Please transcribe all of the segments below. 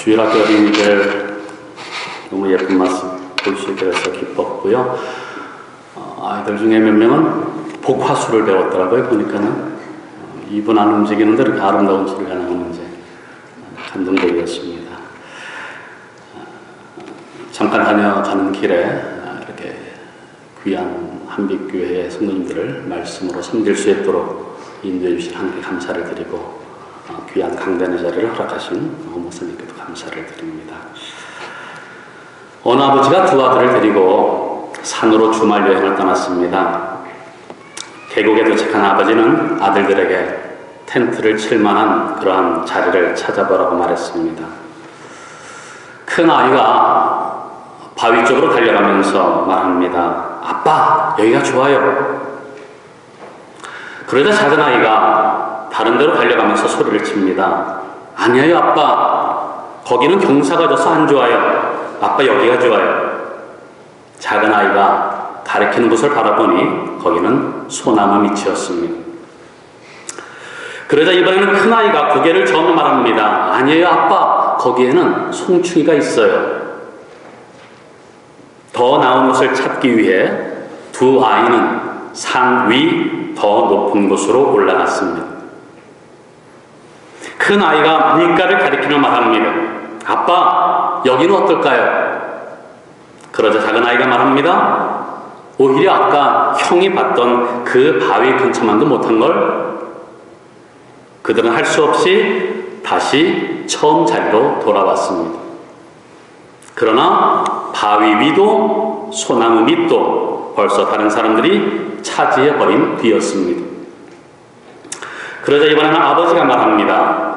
주일학교 어린이들 너무 예쁜 말씀 볼 수 있게 돼서 기뻤고요. 아이들 중에 몇 명은 복화술을 배웠더라고요. 보니까는 입은 안 움직이는데 이렇게 아름다운 소리가 나오는지 감동적이었습니다. 잠깐 다녀가는 길에 이렇게 귀한 한빛교회의 성도님들을 말씀으로 섬길 수 있도록 인도해 주신 하나님께 감사를 드리고 귀한 강단의 자리를 허락하신 목사님께도 감사를 드립니다. 어느 아버지가 두 아들을 데리고 산으로 주말 여행을 떠났습니다. 계곡에 도착한 아버지는 아들들에게 텐트를 칠 만한 그러한 자리를 찾아보라고 말했습니다. 큰 아이가 바위 쪽으로 달려가면서 말합니다. 아빠, 여기가 좋아요. 그러자 작은 아이가 다른 데로 달려가면서 소리를 칩니다. 아니에요, 아빠. 거기는 경사가 져서 안 좋아요. 아빠, 여기가 좋아요. 작은 아이가 가리키는 곳을 바라보니 거기는 소나무 밑이었습니다. 그러자 이번에는 큰 아이가 고개를 저으며 말합니다. 아니에요, 아빠. 거기에는 송충이가 있어요. 더 나은 곳을 찾기 위해 두 아이는 산 위 더 높은 곳으로 올라갔습니다. 큰 아이가 물가를 가리키며 말합니다. 아빠, 여기는 어떨까요? 그러자 작은 아이가 말합니다. 오히려 아까 형이 봤던 그 바위 근처만도 못한 걸. 그들은 할 수 없이 다시 처음 자리로 돌아왔습니다. 그러나 바위 위도 소나무 밑도 벌써 다른 사람들이 차지해버린 뒤였습니다. 그러자 이번에는 아버지가 말합니다.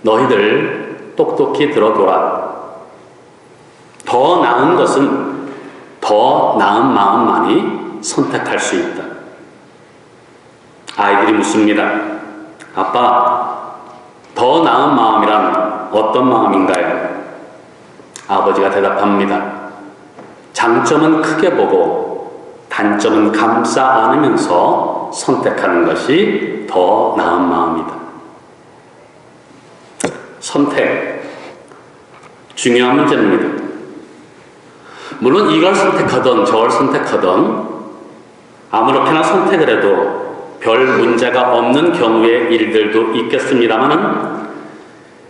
너희들 똑똑히 들어둬라. 더 나은 것은 더 나은 마음만이 선택할 수 있다. 아이들이 묻습니다. 아빠, 더 나은 마음이란 어떤 마음인가요? 아버지가 대답합니다. 장점은 크게 보고 단점은 감싸 안으면서 선택하는 것이 더 나은 마음이다. 선택, 중요한 문제입니다. 물론 이걸 선택하든 저걸 선택하든 아무렇게나 선택을 해도 별 문제가 없는 경우의 일들도 있겠습니다만은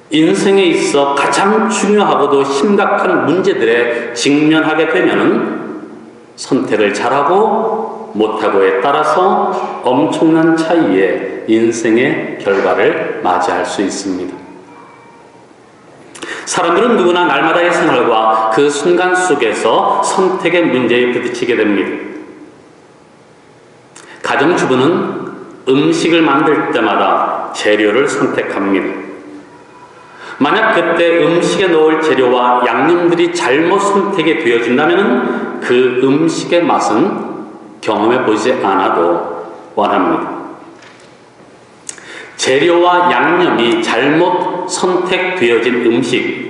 인생에 있어 가장 중요하고도 심각한 문제들에 직면하게 되면은 선택을 잘하고 못하고에 따라서 엄청난 차이의 인생의 결과를 맞이할 수 있습니다. 사람들은 누구나 날마다의 생활과 그 순간 속에서 선택의 문제에 부딪히게 됩니다. 가정주부는 음식을 만들 때마다 재료를 선택합니다. 만약 그때 음식에 넣을 재료와 양념들이 잘못 선택이 되어진다면 그 음식의 맛은 경험해 보지 않아도 원합니다. 재료와 양념이 잘못 선택되어진 음식,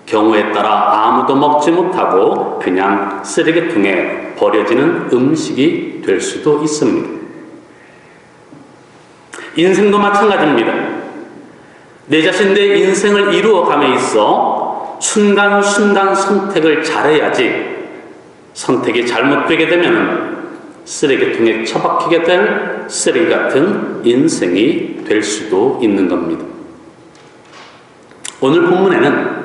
경우에 따라 아무도 먹지 못하고 그냥 쓰레기통에 버려지는 음식이 될 수도 있습니다. 인생도 마찬가지입니다. 내 자신 내 인생을 이루어감에 있어 순간순간 선택을 잘해야지 선택이 잘못되게 되면 쓰레기통에 처박히게 될 쓰레기 같은 인생이 될 수도 있는 겁니다. 오늘 본문에는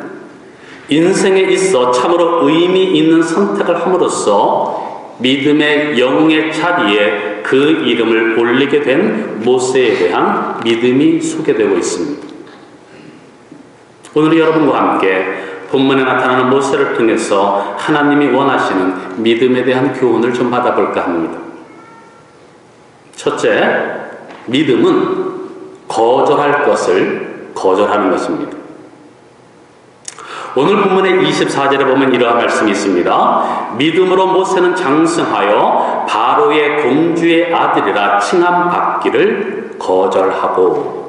인생에 있어 참으로 의미 있는 선택을 함으로써 믿음의 영웅의 자리에 그 이름을 올리게 된 모세에 대한 믿음이 소개되고 있습니다. 오늘 여러분과 함께 본문에 나타나는 모세를 통해서 하나님이 원하시는 믿음에 대한 교훈을 좀 받아볼까 합니다. 첫째, 믿음은 거절할 것을 거절하는 것입니다. 오늘 본문의 24절에 보면 이러한 말씀이 있습니다. 믿음으로 모세는 장성하여 바로의 공주의 아들이라 칭함받기를 거절하고.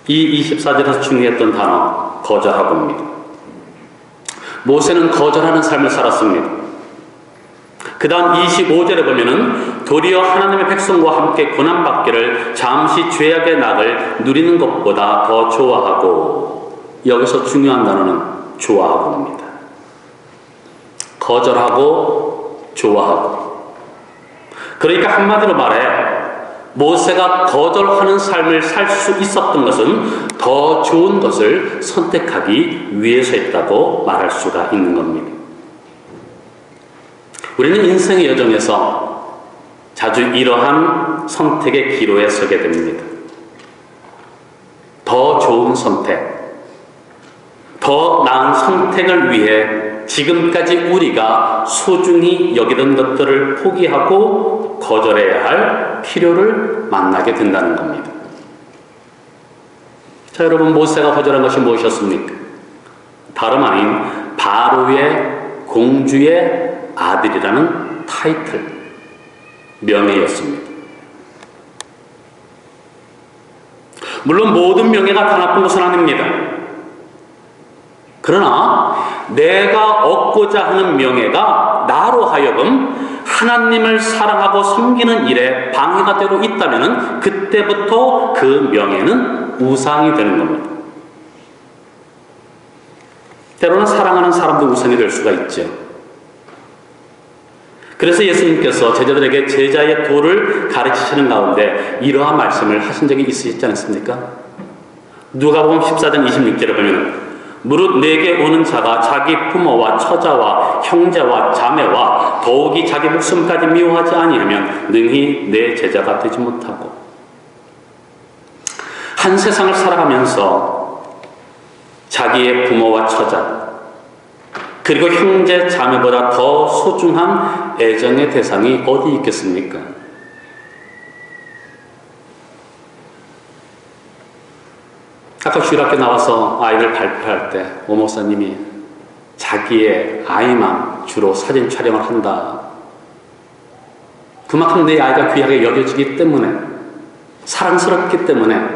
이 24절에서 중요했던 단어, 거절하고입니다. 모세는 거절하는 삶을 살았습니다. 그 다음 25절에 보면은 도리어 하나님의 백성과 함께 고난받기를 잠시 죄악의 낙을 누리는 것보다 더 좋아하고, 여기서 중요한 단어는 좋아하고입니다. 거절하고 좋아하고. 그러니까 한마디로 말해 모세가 거절하는 삶을 살 수 있었던 것은 더 좋은 것을 선택하기 위해서였다고 말할 수가 있는 겁니다. 우리는 인생의 여정에서 자주 이러한 선택의 기로에 서게 됩니다. 더 좋은 선택, 더 나은 선택을 위해 지금까지 우리가 소중히 여기던 것들을 포기하고 거절해야 할 필요를 만나게 된다는 겁니다. 자, 여러분, 모세가 거절한 것이 무엇이었습니까? 다름 아닌 바로의 공주의 아들이라는 타이틀, 명예였습니다. 물론 모든 명예가 다 나쁜 것은 아닙니다. 그러나 내가 얻고자 하는 명예가 나로 하여금 하나님을 사랑하고 섬기는 일에 방해가 되고 있다면 그때부터 그 명예는 우상이 되는 겁니다. 때로는 사랑하는 사람도 우상이 될 수가 있죠. 그래서 예수님께서 제자들에게 제자의 도를 가르치시는 가운데 이러한 말씀을 하신 적이 있으시지 않습니까? 누가복음 14장 26절에 보면 무릇 내게 오는 자가 자기 부모와 처자와 형제와 자매와 더욱이 자기 목숨까지 미워하지 아니하면 능히 내 제자가 되지 못하고. 한 세상을 살아가면서 자기의 부모와 처자 그리고 형제 자매보다 더 소중한 애정의 대상이 어디 있겠습니까? 아까 주일학교 나와서 아이를 발표할 때 오 목사님이 자기의 아이만 주로 사진 촬영을 한다. 그만큼 내 아이가 귀하게 여겨지기 때문에, 사랑스럽기 때문에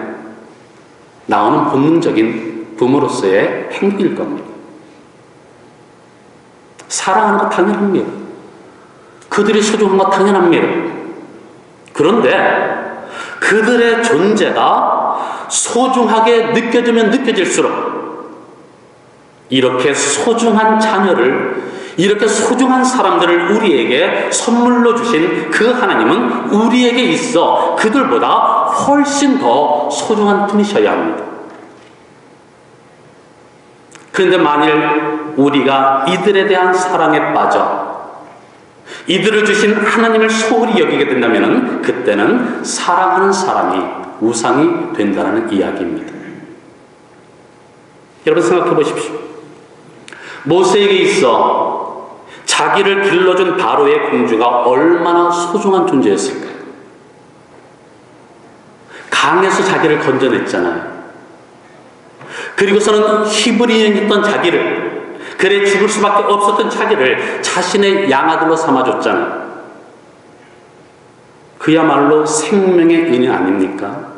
나오는 본능적인 부모로서의 행동일 겁니다. 사랑하는 거 당연합니다. 그들이 소중한 거 당연합니다. 그런데 그들의 존재가 소중하게 느껴지면 느껴질수록 이렇게 소중한 자녀를, 이렇게 소중한 사람들을 우리에게 선물로 주신 그 하나님은 우리에게 있어 그들보다 훨씬 더 소중한 분이셔야 합니다. 그런데 만일 우리가 이들에 대한 사랑에 빠져 이들을 주신 하나님을 소홀히 여기게 된다면 그때는 사랑하는 사람이 우상이 된다는 이야기입니다. 여러분 생각해 보십시오. 모세에게 있어 자기를 길러준 바로의 공주가 얼마나 소중한 존재였을까요? 강에서 자기를 건져냈잖아요. 그리고서는 히브리인이었던 자기를, 그래 죽을 수밖에 없었던 자기를 자신의 양아들로 삼아줬잖아요. 그야말로 생명의 은혜 아닙니까?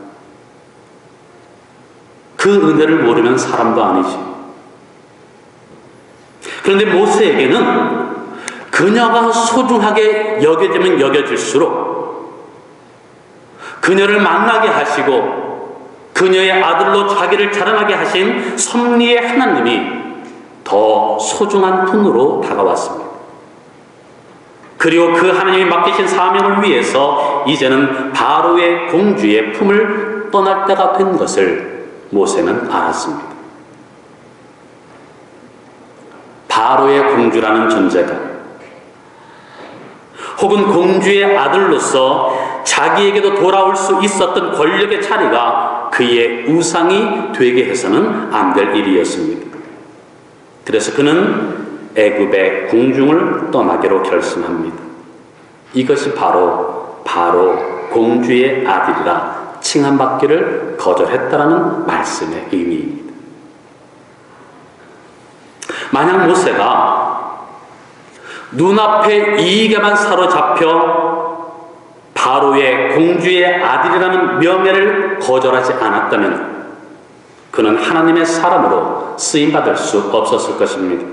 그 은혜를 모르면 사람도 아니지. 그런데 모세에게는 그녀가 소중하게 여겨지면 여겨질수록 그녀를 만나게 하시고 그녀의 아들로 자기를 자라나게 하신 섭리의 하나님이 더 소중한 분으로 다가왔습니다. 그리고 그 하나님이 맡기신 사명을 위해서 이제는 바로의 공주의 품을 떠날 때가 된 것을 모세는 알았습니다. 바로의 공주라는 존재가, 혹은 공주의 아들로서 자기에게도 돌아올 수 있었던 권력의 자리가 그의 우상이 되게 해서는 안 될 일이었습니다. 그래서 그는 애굽의 궁중을 떠나기로 결심합니다. 이것이 바로 공주의 아들이라 칭함받기를 거절했다라는 말씀의 의미입니다. 만약 모세가 눈앞의 이익에만 사로잡혀 바로의 공주의 아들이라는 명예를 거절하지 않았다면 그는 하나님의 사람으로 쓰임받을 수 없었을 것입니다.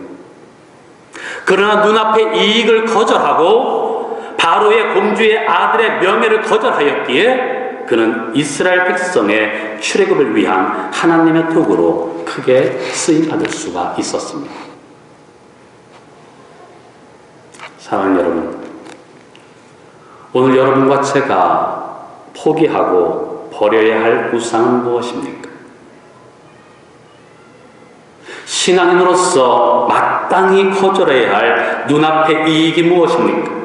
그러나 눈앞의 이익을 거절하고 바로의 공주의 아들의 명예를 거절하였기에 그는 이스라엘 백성의 출애굽을 위한 하나님의 도구로 크게 쓰임받을 수가 있었습니다. 사랑하는 여러분, 오늘 여러분과 제가 포기하고 버려야 할 우상은 무엇입니까? 신앙인으로서 마땅히 거절해야 할 눈앞의 이익이 무엇입니까?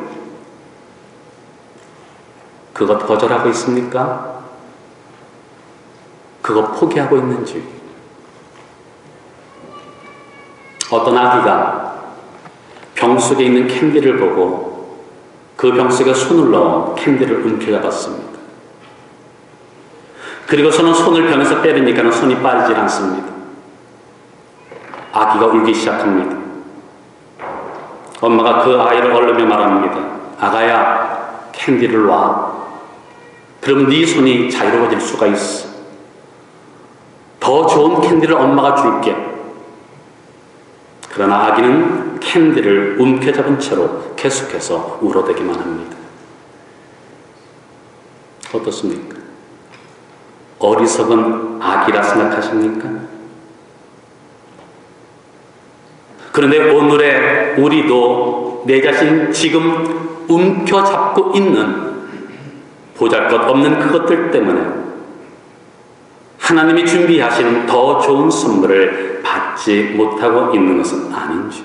그것 거절하고 있습니까? 그것 포기하고 있는지. 어떤 아기가 병 속에 있는 캔디를 보고 그 병 속에 손을 넣어 캔디를 움켜잡았습니다. 그리고서는 손을 병에서 빼려니까 손이 빠지질 않습니다. 아기가 울기 시작합니다. 엄마가 그 아이를 얼르며 말합니다. 아가야, 캔디를 놔. 그럼 네 손이 자유로워질 수가 있어. 더 좋은 캔디를 엄마가 줄게. 그러나 아기는 캔디를 움켜잡은 채로 계속해서 울어대기만 합니다. 어떻습니까? 어리석은 아기라 생각하십니까? 그런데 오늘의 우리도 내 자신 지금 움켜잡고 있는 보잘것없는 그것들 때문에 하나님이 준비하신 더 좋은 선물을 받지 못하고 있는 것은 아닌지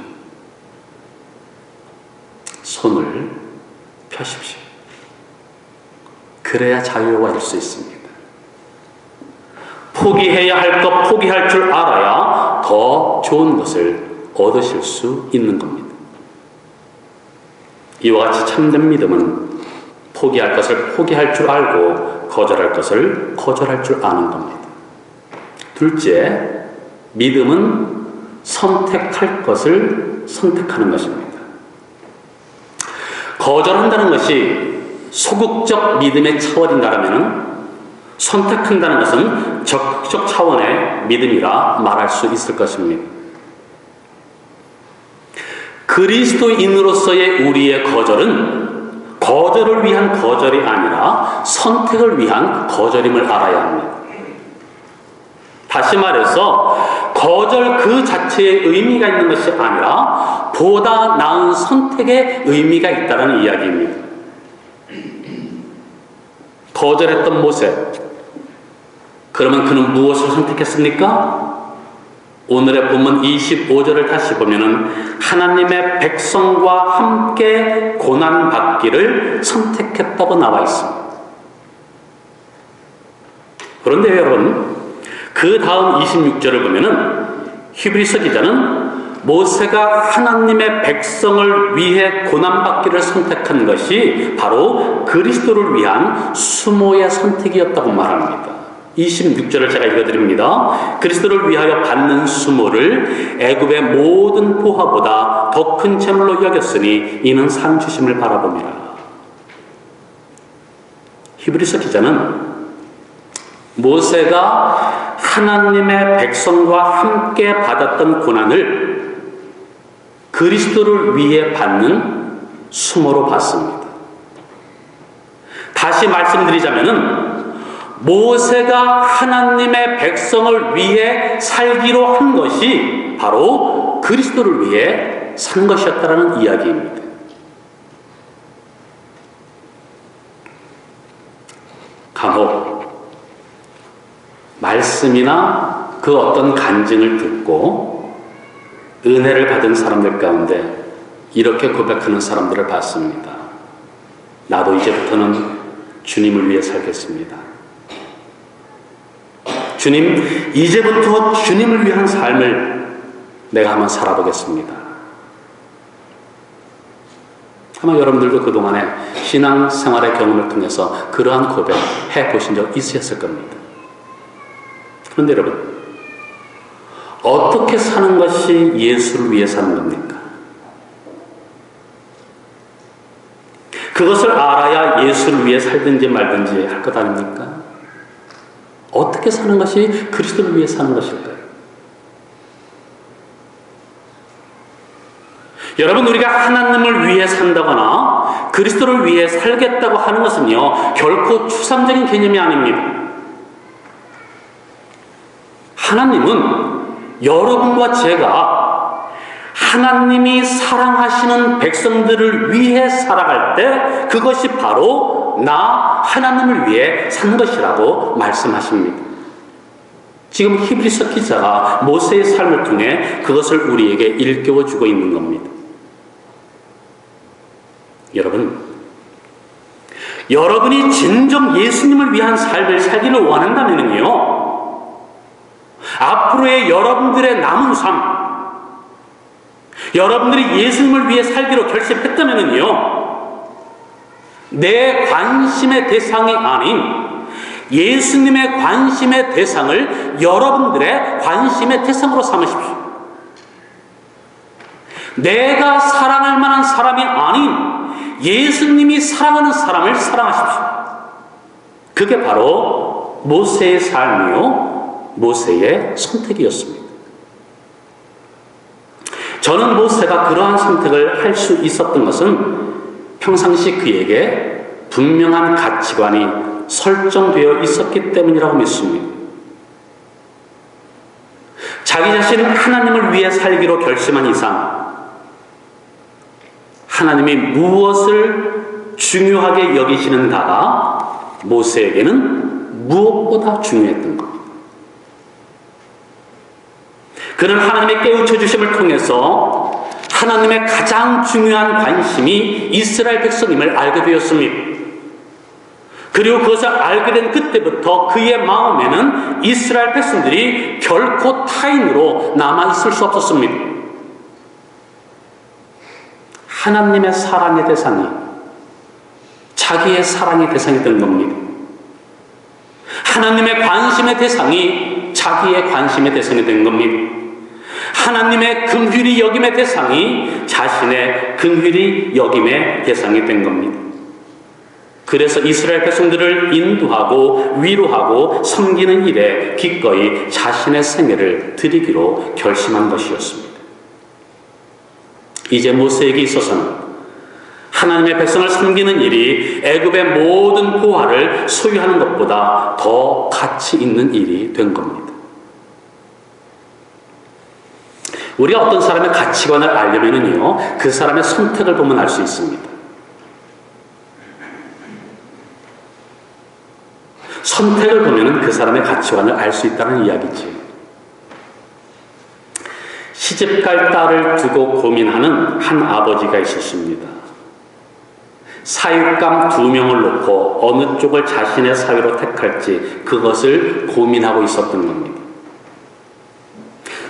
손을 펴십시오. 그래야 자유로워질 수 있습니다. 포기해야 할 것 포기할 줄 알아야 더 좋은 것을 얻으실 수 있는 겁니다. 이와 같이 참된 믿음은 포기할 것을 포기할 줄 알고 거절할 것을 거절할 줄 아는 겁니다. 둘째, 믿음은 선택할 것을 선택하는 것입니다. 거절한다는 것이 소극적 믿음의 차원인가라면 선택한다는 것은 적극적 차원의 믿음이라 말할 수 있을 것입니다. 그리스도인으로서의 우리의 거절은 거절을 위한 거절이 아니라 선택을 위한 거절임을 알아야 합니다. 다시 말해서 거절 그 자체의 의미가 있는 것이 아니라 보다 나은 선택의 의미가 있다는 이야기입니다. 거절했던 모세, 그러면 그는 무엇을 선택했습니까? 오늘의 본문 25절을 다시 보면은 하나님의 백성과 함께 고난받기를 선택했다고 나와 있습니다. 그런데 여러분, 그 다음 26절을 보면은 히브리서 기자는 모세가 하나님의 백성을 위해 고난받기를 선택한 것이 바로 그리스도를 위한 수모의 선택이었다고 말합니다. 26절을 제가 읽어드립니다. 그리스도를 위하여 받는 수모를 애굽의 모든 보화보다 더 큰 재물로 여겼으니 이는 상 주심을 바라봅니다. 히브리서 기자는 모세가 하나님의 백성과 함께 받았던 고난을 그리스도를 위해 받는 수모로 봤습니다. 다시 말씀드리자면은 모세가 하나님의 백성을 위해 살기로 한 것이 바로 그리스도를 위해 산 것이었다는 이야기입니다. 간혹 말씀이나 그 어떤 간증을 듣고 은혜를 받은 사람들 가운데 이렇게 고백하는 사람들을 봤습니다. 나도 이제부터는 주님을 위해 살겠습니다. 주님, 이제부터 주님을 위한 삶을 내가 한번 살아보겠습니다. 아마 여러분들도 그동안에 신앙생활의 경험을 통해서 그러한 고백 해보신 적 있으셨을 겁니다. 그런데 여러분, 어떻게 사는 것이 예수를 위해 사는 겁니까? 그것을 알아야 예수를 위해 살든지 말든지 할 것 아닙니까? 어떻게 사는 것이 그리스도를 위해 사는 것일까요? 여러분, 우리가 하나님을 위해 산다거나 그리스도를 위해 살겠다고 하는 것은요, 결코 추상적인 개념이 아닙니다. 하나님은 여러분과 제가 하나님이 사랑하시는 백성들을 위해 살아갈 때 그것이 바로 나 하나님을 위해 산 것이라고 말씀하십니다. 지금 히브리서 기자가 모세의 삶을 통해 그것을 우리에게 일깨워주고 있는 겁니다. 여러분이 진정 예수님을 위한 삶을 살기를 원한다면요, 앞으로의 여러분들의 남은 삶, 여러분들이 예수님을 위해 살기로 결심했다면요, 내 관심의 대상이 아닌 예수님의 관심의 대상을 여러분들의 관심의 대상으로 삼으십시오. 내가 사랑할 만한 사람이 아닌 예수님이 사랑하는 사람을 사랑하십시오. 그게 바로 모세의 삶이요, 모세의 선택이었습니다. 저는 모세가 그러한 선택을 할 수 있었던 것은 평상시 그에게 분명한 가치관이 설정되어 있었기 때문이라고 믿습니다. 자기 자신은 하나님을 위해 살기로 결심한 이상 하나님이 무엇을 중요하게 여기시는가가 모세에게는 무엇보다 중요했던 것. 그는 하나님의 깨우쳐 주심을 통해서 하나님의 가장 중요한 관심이 이스라엘 백성임을 알게 되었습니다. 그리고 그것을 알게 된 그때부터 그의 마음에는 이스라엘 백성들이 결코 타인으로 남아있을 수 없었습니다. 하나님의 사랑의 대상이 자기의 사랑의 대상이 된 겁니다. 하나님의 관심의 대상이 자기의 관심의 대상이 된 겁니다. 하나님의 긍휼히 여김의 대상이 자신의 긍휼히 여김의 대상이 된 겁니다. 그래서 이스라엘 백성들을 인도하고 위로하고 섬기는 일에 기꺼이 자신의 생애를 드리기로 결심한 것이었습니다. 이제 모세에게 있어서는 하나님의 백성을 섬기는 일이 애굽의 모든 보화를 소유하는 것보다 더 가치 있는 일이 된 겁니다. 우리가 어떤 사람의 가치관을 알려면은요, 그 사람의 선택을 보면 알 수 있습니다. 선택을 보면은 그 사람의 가치관을 알 수 있다는 이야기지. 시집갈 딸을 두고 고민하는 한 아버지가 있었습니다. 사육감 2명을 놓고 어느 쪽을 자신의 사위로 택할지 그것을 고민하고 있었던 겁니다.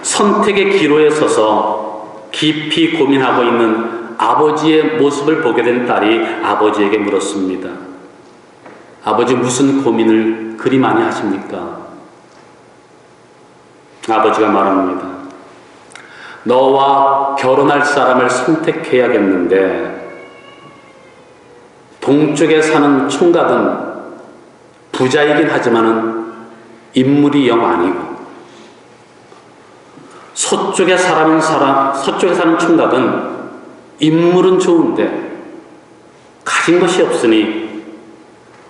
선택의 기로에 서서 깊이 고민하고 있는 아버지의 모습을 보게 된 딸이 아버지에게 물었습니다. 아버지, 무슨 고민을 그리 많이 하십니까? 아버지가 말합니다. 너와 결혼할 사람을 선택해야겠는데 동쪽에 사는 총각은 부자이긴 하지만은 인물이 영 아니고 서쪽에 사는 총각은 인물은 좋은데 가진 것이 없으니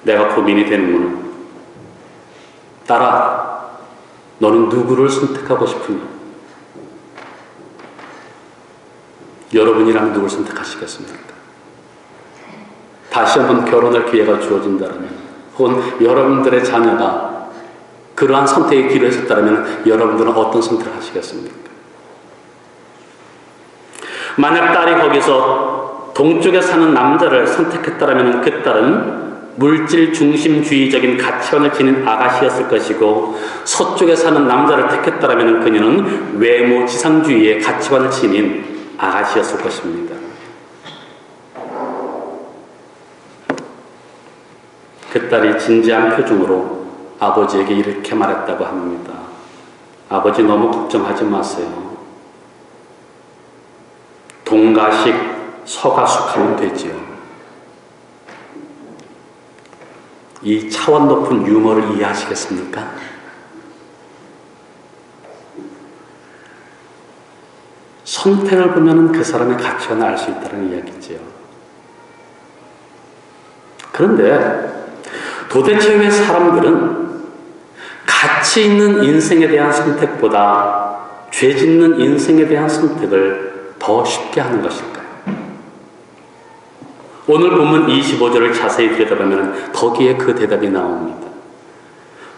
내가 고민이 되는구나. 딸아, 너는 누구를 선택하고 싶으냐? 여러분이라면 누구를 선택하시겠습니까? 다시 한번 결혼할 기회가 주어진다면, 혹은 여러분들의 자녀가 그러한 선택의 길을 했었다면 여러분들은 어떤 선택을 하시겠습니까? 만약 딸이 거기서 동쪽에 사는 남자를 선택했다면 그 딸은 물질 중심주의적인 가치관을 지닌 아가씨였을 것이고, 서쪽에 사는 남자를 택했다면 그녀는 외모 지상주의의 가치관을 지닌 아가씨였을 것입니다. 그 딸이 진지한 표정으로 아버지에게 이렇게 말했다고 합니다. 아버지, 너무 걱정하지 마세요. 동가식 서가숙하면 되지요. 이 차원 높은 유머를 이해하시겠습니까? 선택을 보면 그 사람의 가치관을 알 수 있다는 이야기지요. 그런데 도대체 왜 사람들은 가치 있는 인생에 대한 선택보다 죄 짓는 인생에 대한 선택을 더 쉽게 하는 것일까요? 오늘 본문 25절을 자세히 들여다보면 거기에 그 대답이 나옵니다.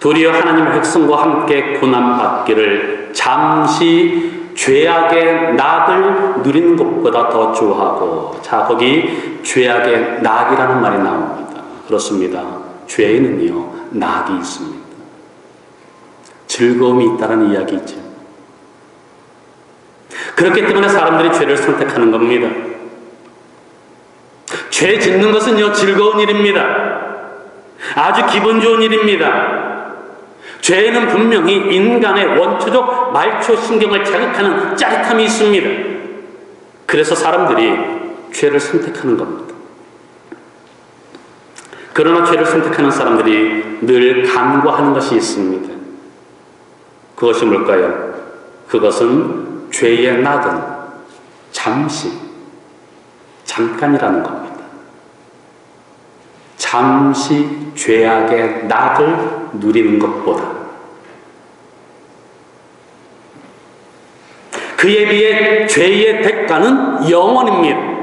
도리어 하나님의 백성과 함께 고난받기를 잠시 죄악의 낙을 누리는 것보다 더 좋아하고, 자, 거기 죄악의 낙이라는 말이 나옵니다. 그렇습니다. 죄에는요, 낙이 있습니다. 즐거움이 있다는 이야기죠. 그렇기 때문에 사람들이 죄를 선택하는 겁니다. 죄 짓는 것은요, 즐거운 일입니다. 아주 기분 좋은 일입니다. 죄에는 분명히 인간의 원초적 말초 신경을 자극하는 짜릿함이 있습니다. 그래서 사람들이 죄를 선택하는 겁니다. 그러나 죄를 선택하는 사람들이 늘 간과하는 것이 있습니다. 그것이 뭘까요? 그것은 죄의 낙은 잠깐이라는 겁니다. 잠시 죄악의 낙을 누리는 것보다 그에 비해 죄의 대가는 영원입니다.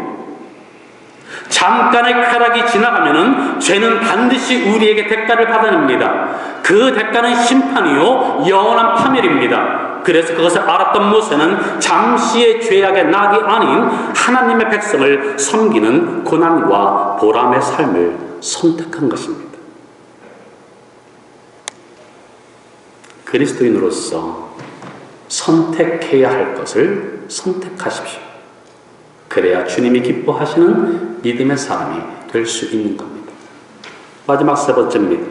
잠깐의 쾌락이 지나가면은 죄는 반드시 우리에게 대가를 받아냅니다. 그 대가는 심판이요 영원한 파멸입니다. 그래서 그것을 알았던 모세는 잠시의 죄악의 낙이 아닌 하나님의 백성을 섬기는 고난과 보람의 삶을 선택한 것입니다. 그리스도인으로서 선택해야 할 것을 선택하십시오. 그래야 주님이 기뻐하시는 믿음의 사람이 될 수 있는 겁니다. 마지막 세 번째입니다.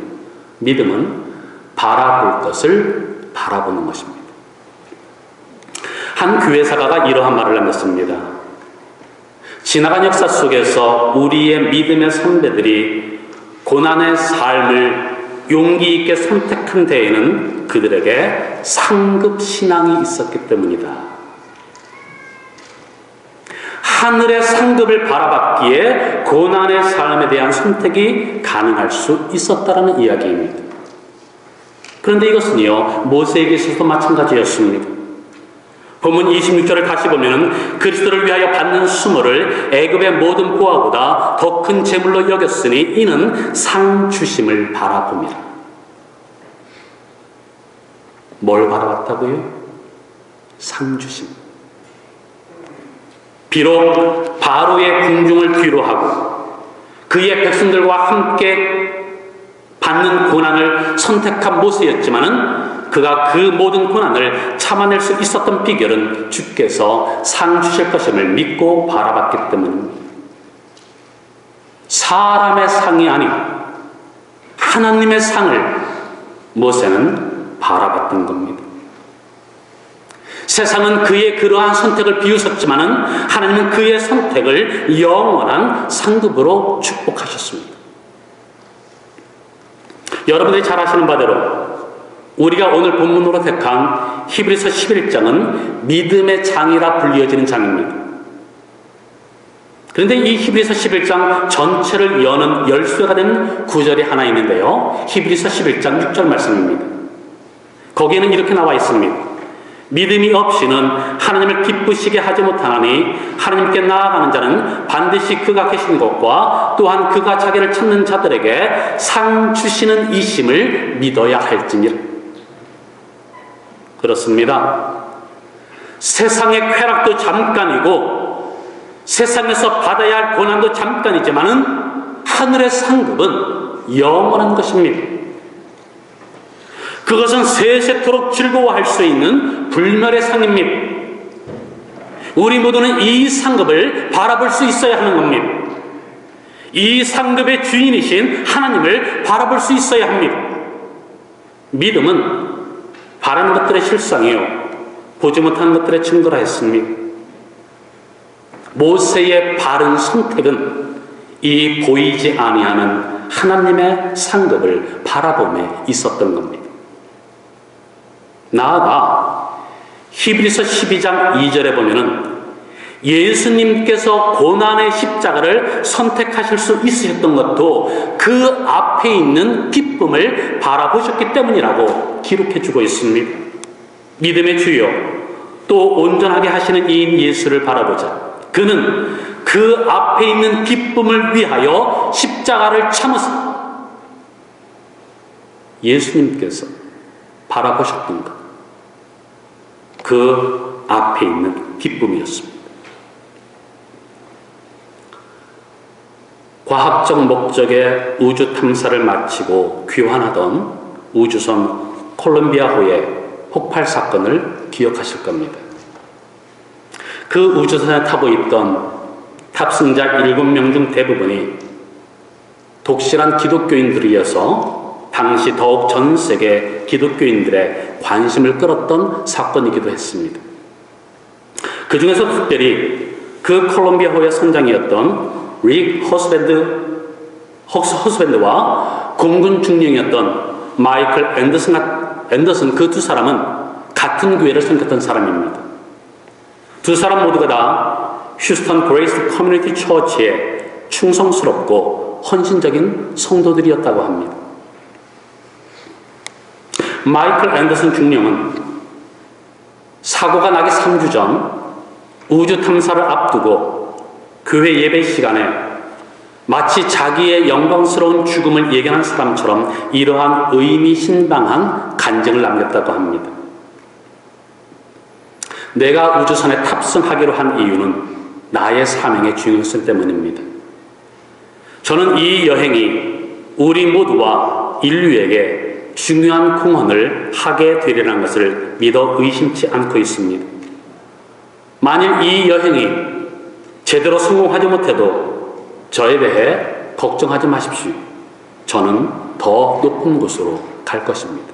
믿음은 바라볼 것을 바라보는 것입니다. 한 교회사가가 이러한 말을 남겼습니다. 지나간 역사 속에서 우리의 믿음의 선배들이 고난의 삶을 용기 있게 선택한 데에는 그들에게 상급 신앙이 있었기 때문이다. 하늘의 상급을 바라봤기에 고난의 삶에 대한 선택이 가능할 수 있었다라는 이야기입니다. 그런데 이것은요, 모세에게 있어서도 마찬가지였습니다. 본문 26절을 다시 보면 그리스도를 위하여 받는 수모를 애굽의 모든 보화보다 더 큰 재물로 여겼으니 이는 상 주심을 바라봅니다. 뭘 바라봤다고요? 상 주심. 비록 바로의 궁중을 뒤로하고 그의 백성들과 함께 받는 고난을 선택한 모세였지만은 그가 그 모든 고난을 참아낼 수 있었던 비결은 주께서 상 주실 것임을 믿고 바라봤기 때문입니다. 사람의 상이 아닌 하나님의 상을 모세는 바라봤던 겁니다. 세상은 그의 그러한 선택을 비웃었지만은 하나님은 그의 선택을 영원한 상급으로 축복하셨습니다. 여러분들이 잘 아시는 바대로 우리가 오늘 본문으로 택한 히브리서 11장은 믿음의 장이라 불리어지는 장입니다. 그런데 이 히브리서 11장 전체를 여는 열쇠가 되는 구절이 하나 있는데요. 히브리서 11장 6절 말씀입니다. 거기에는 이렇게 나와 있습니다. 믿음이 없이는 하나님을 기쁘시게 하지 못하나니 하나님께 나아가는 자는 반드시 그가 계신 것과 또한 그가 자기를 찾는 자들에게 상 주시는 이심을 믿어야 할지니라. 그렇습니다. 세상의 쾌락도 잠깐이고 세상에서 받아야 할 고난도 잠깐이지만은 하늘의 상급은 영원한 것입니다. 그것은 세세토록 즐거워할 수 있는 불멸의 상입니다. 우리 모두는 이 상급을 바라볼 수 있어야 하는 겁니다. 이 상급의 주인이신 하나님을 바라볼 수 있어야 합니다. 믿음은 바라는 것들의 실상이요 보지 못하는 것들의 증거라 했습니다. 모세의 바른 선택은 이 보이지 아니하는 하나님의 상급을 바라봄에 있었던 겁니다. 나아가 히브리서 12장 2절에 보면은 예수님께서 고난의 십자가를 선택하실 수 있으셨던 것도 그 앞에 있는 기쁨을 바라보셨기 때문이라고 기록해주고 있습니다. 믿음의 주요, 또 온전하게 하시는 이인 예수를 바라보자. 그는 그 앞에 있는 기쁨을 위하여 십자가를 참으사 예수님께서 바라보셨던 것, 그 앞에 있는 기쁨이었습니다. 과학적 목적의 우주 탐사를 마치고 귀환하던 우주선 콜롬비아호의 폭발 사건을 기억하실 겁니다. 그 우주선에 타고 있던 탑승자 7명 중 대부분이 독실한 기독교인들이어서 당시 더욱 전 세계 기독교인들의 관심을 끌었던 사건이기도 했습니다. 그 중에서 특별히 그 콜롬비아호의 선장이었던 릭 허스밴드와 공군 중령이었던 마이클 앤더슨 그 두 사람은 같은 교회를 섬겼던 사람입니다. 두 사람 모두가 다 휴스턴 그레이스 커뮤니티 처치에 충성스럽고 헌신적인 성도들이었다고 합니다. 마이클 앤더슨 중령은 사고가 나기 3주 전 우주 탐사를 앞두고 교회 예배 시간에 마치 자기의 영광스러운 죽음을 예견한 사람처럼 이러한 의미심장한 간증을 남겼다고 합니다. 내가 우주선에 탑승하기로 한 이유는 나의 사명의 중요성 때문입니다. 저는 이 여행이 우리 모두와 인류에게 중요한 공헌을 하게 되리라는 것을 믿어 의심치 않고 있습니다. 만일 이 여행이 제대로 성공하지 못해도 저에 대해 걱정하지 마십시오. 저는 더 높은 곳으로 갈 것입니다.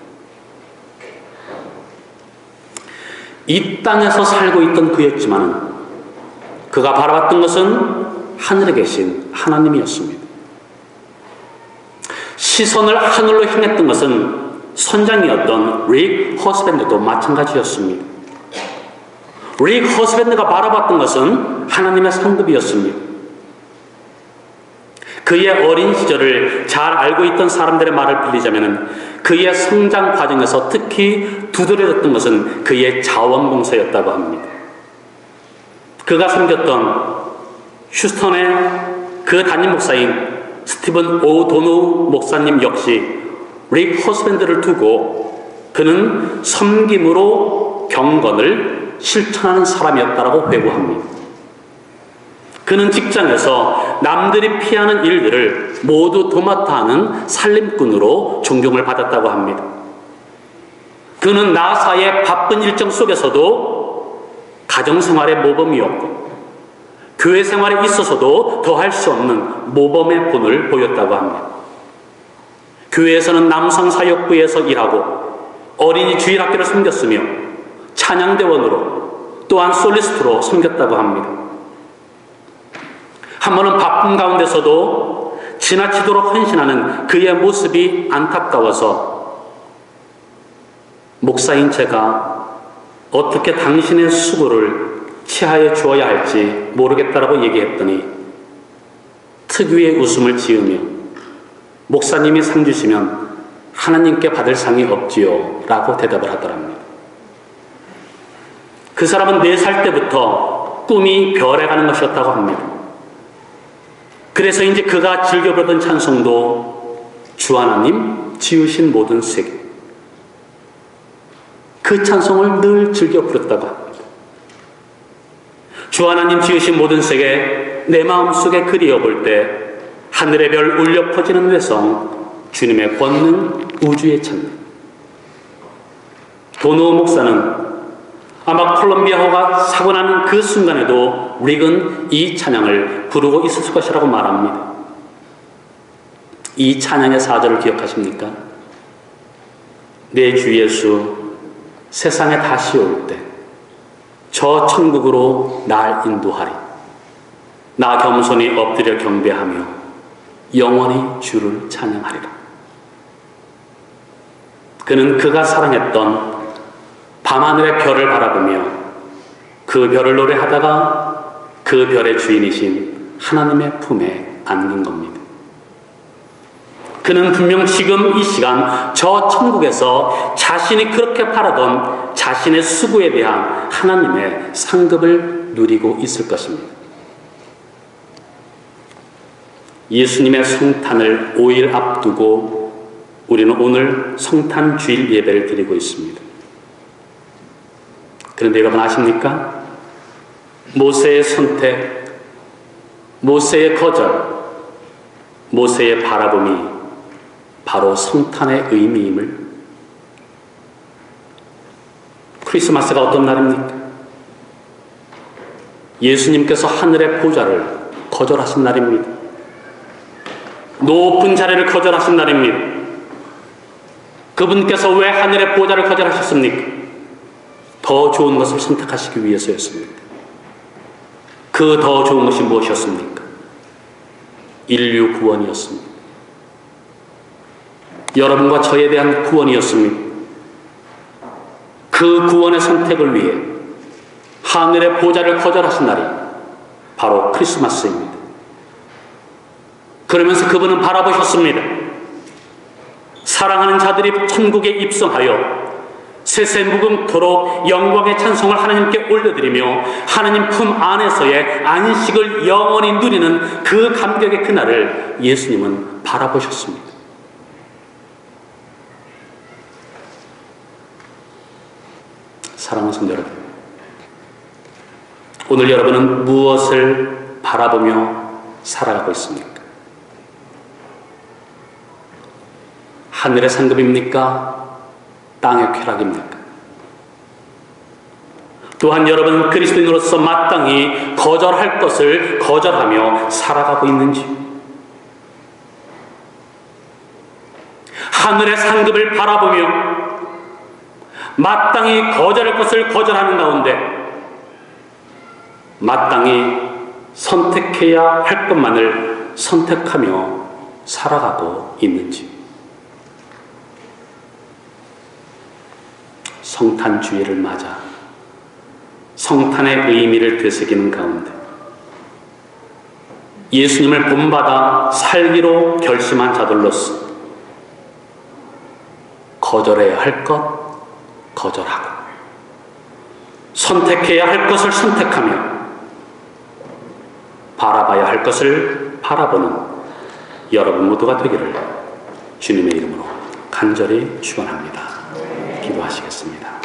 이 땅에서 살고 있던 그였지만 그가 바라봤던 것은 하늘에 계신 하나님이었습니다. 시선을 하늘로 향했던 것은 선장이었던 릭 허스밴드도 마찬가지였습니다. 릭 허스밴드가 바라봤던 것은 하나님의 상급이었습니다. 그의 어린 시절을 잘 알고 있던 사람들의 말을 빌리자면 그의 성장 과정에서 특히 두드러졌던 것은 그의 자원봉사였다고 합니다. 그가 섬겼던 휴스턴의 그 담임 목사인 스티븐 오 도노 목사님 역시 릭 허스밴드를 두고 그는 섬김으로 경건을 실천하는 사람이었다고 회고합니다. 그는 직장에서 남들이 피하는 일들을 모두 도맡아 하는 살림꾼으로 존경을 받았다고 합니다. 그는 나사의 바쁜 일정 속에서도 가정생활의 모범이었고 교회 생활에 있어서도 더할 수 없는 모범의 본을 보였다고 합니다. 교회에서는 남성사역부에서 일하고 어린이 주일학교를 섬겼으며 찬양대원으로 또한 솔리스트로 섬겼다고 합니다. 한 번은 바쁜 가운데서도 지나치도록 헌신하는 그의 모습이 안타까워서 목사인 제가 어떻게 당신의 수고를 치하여 주어야 할지 모르겠다라고 얘기했더니 특유의 웃음을 지으며 목사님이 상 주시면 하나님께 받을 상이 없지요 라고 대답을 하더랍니다. 그 사람은 4살 때부터 꿈이 별에 가는 것이었다고 합니다. 그래서 이제 그가 즐겨 부르던 찬송도 주 하나님 지으신 모든 세계, 그 찬송을 늘 즐겨 부렸다고 합니다. 주 하나님 지으신 모든 세계, 내 마음속에 그리워볼 때 하늘의 별 울려 퍼지는 외성, 주님의 권능 우주의 찬양. 도노 목사는 아마 콜롬비아호가 사고 나는 그 순간에도 릭은 이 찬양을 부르고 있었을 것이라고 말합니다. 이 찬양의 사절을 기억하십니까? 내 주 예수 세상에 다시 올 때 저 천국으로 날 인도하리. 나 겸손히 엎드려 경배하며 영원히 주를 찬양하리라. 그는 그가 사랑했던 밤하늘의 별을 바라보며 그 별을 노래하다가 그 별의 주인이신 하나님의 품에 안긴 겁니다. 그는 분명 지금 이 시간 저 천국에서 자신이 그렇게 바라던 자신의 수고에 대한 하나님의 상급을 누리고 있을 것입니다. 예수님의 성탄을 5일 앞두고 우리는 오늘 성탄 주일 예배를 드리고 있습니다. 그런데 여러분 아십니까? 모세의 선택, 모세의 거절, 모세의 바라봄이 바로 성탄의 의미임을. 크리스마스가 어떤 날입니까? 예수님께서 하늘의 보좌를 거절하신 날입니다. 높은 자리를 거절하신 날입니다. 그분께서 왜 하늘의 보좌를 거절하셨습니까? 더 좋은 것을 선택하시기 위해서였습니다. 그 더 좋은 것이 무엇이었습니까? 인류 구원이었습니다. 여러분과 저에 대한 구원이었습니다. 그 구원의 선택을 위해 하늘의 보좌를 거절하신 날이 바로 크리스마스입니다. 그러면서 그분은 바라보셨습니다. 사랑하는 자들이 천국에 입성하여 셋세 묵음토록 영광의 찬송을 하나님께 올려드리며 하나님 품 안에서의 안식을 영원히 누리는 그 감격의 그날을 예수님은 바라보셨습니다. 사랑하는 성도 여러분, 오늘 여러분은 무엇을 바라보며 살아가고 있습니까? 하늘의 상급입니까? 땅의 쾌락입니까? 또한 여러분은 그리스도인으로서 마땅히 거절할 것을 거절하며 살아가고 있는지, 하늘의 상급을 바라보며 마땅히 거절할 것을 거절하는 가운데 마땅히 선택해야 할 것만을 선택하며 살아가고 있는지. 성탄 주일을 맞아 성탄의 의미를 되새기는 가운데 예수님을 본받아 살기로 결심한 자들로서 거절해야 할 것 거절하고 선택해야 할 것을 선택하며 바라봐야 할 것을 바라보는 여러분 모두가 되기를 주님의 이름으로 간절히 축원합니다. 기도하시겠습니다.